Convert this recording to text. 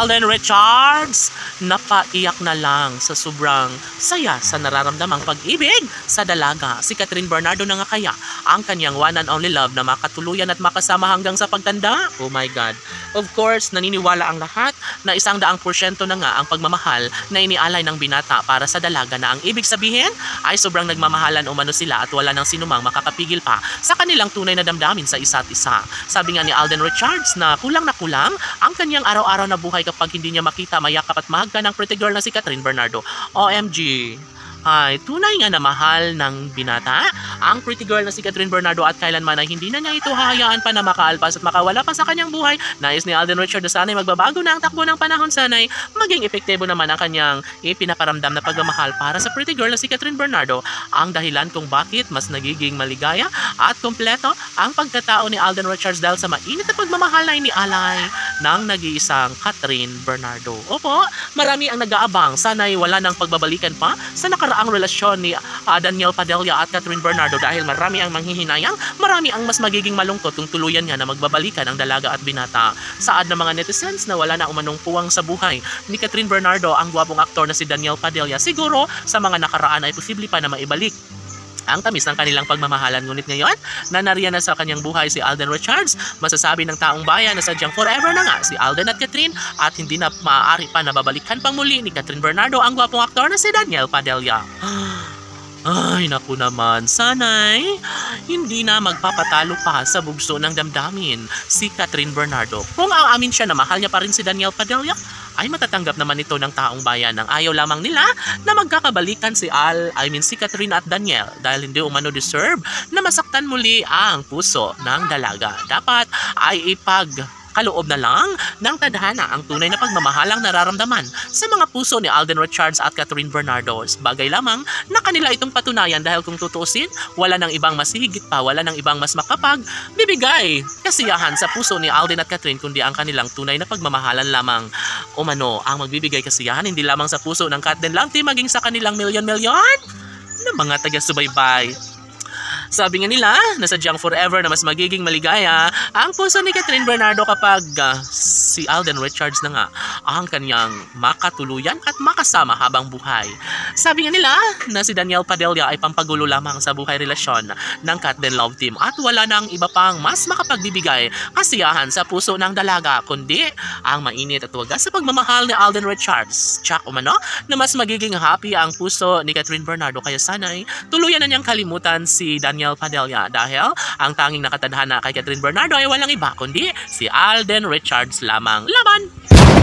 Alden Richards, napaiyak na lang sa sobrang saya sa nararamdamang pag-ibig sa dalaga. Si Catherine Bernardo na nga kaya ang kanyang one and only love na makatuluyan at makasama hanggang sa pagtanda. Oh my God. Of course, naniniwala ang lahat na 100% na nga ang pagmamahal na inialay ng binata para sa dalaga, na ang ibig sabihin ay sobrang nagmamahalan umano sila at wala nang sinumang makakapigil pa sa kanilang tunay na damdamin sa isa't isa. Sabi nga ni Alden Richards na kulang ang kanyang araw-araw na buhay kapag hindi niya makita, mayakap at mahagka ng pretty girl na si Catherine Bernardo. OMG! Ay, tunay nga na mahal ng binata ang pretty girl na si Catherine Bernardo at kailanman ay hindi na niya ito hahayaan pa na makaalpas at makawala pa sa kanyang buhay. Nais ni Alden Richards na sana'y magbabago na ang takbo ng panahon, sana'y maging epektibo naman ang kanyang ipinaparamdam na pagmamahal para sa pretty girl na si Catherine Bernardo, ang dahilan kung bakit mas nagiging maligaya at kompleto ang pagkatao ni Alden Richards dahil sa mainit na pagmamahal na inialay ng nag-iisang Catherine Bernardo. Opo, marami ang nag-aabang, sana'y wala nang pagbabalikan pa sa ang relasyon ni Daniel Padilla at Catherine Bernardo dahil marami ang manghihinayang, marami ang mas magiging malungkot kung tuluyan nga na magbabalikan ang dalaga at binata. Saad ng mga netizens na wala na umanong puwang sa buhay ni Catherine Bernardo ang gwapong aktor na si Daniel Padilla. Siguro sa mga nakaraan ay posible pa na maibalik ang tamis ng kanilang pagmamahalan. Ngunit ngayon, na nariyan na sa kanyang buhay si Alden Richards, masasabi ng taong bayan na sadyang forever na nga si Alden at Catherine at hindi na maaari pa nababalikan pang muli ni Catherine Bernardo ang gwapong aktor na si Daniel Padilla. Ay, naku naman, sana'y hindi na magpapatalo pa sa bugso ng damdamin si Catherine Bernardo. Kung aamin siya na mahal niya pa rin si Daniel Padilla, ay matatanggap naman ito ng taong bayan. Ang ayaw lamang nila na magkakabalikan si Catherine at Daniel dahil hindi umano deserve na masaktan muli ang puso ng dalaga. Dapat ay kaloob na lang ng tadhana ang tunay na pagmamahalang nararamdaman sa mga puso ni Alden Richards at Catherine Bernardo. Bagay lamang na kanila itong patunayan dahil kung tutuusin, wala nang ibang mas higit pa, wala nang ibang mas bibigay kasiyahan sa puso ni Alden at Catherine kundi ang kanilang tunay na pagmamahalan lamang. Umano ang magbibigay kasiyahan hindi lamang sa puso ng Kat Den Langti maging sa kanilang milyon-milyon na mga taga-subaybay. Sabi nga nila na sadyang forever na mas magiging maligaya ang puso ni Catherine Bernardo kapag si Alden Richards na nga ang kanyang makatuluyan at makasama habang buhay. Sabi nga nila na si Daniel Padilla ay pampagulo lamang sa buhay relasyon ng Kat Den Love Team at wala nang iba pang mas makapagbibigay kasiyahan sa puso ng dalaga kundi ang mainit at wagas sa pagmamahal ni Alden Richards. Tsak umano na mas magiging happy ang puso ni Catherine Bernardo kaya sana'y tuluyan na niyang kalimutan si Daniel Padilla dahil ang tanging nakatadhana kay Catherine Bernardo ay walang iba kundi si Alden Richards lamang. Laban!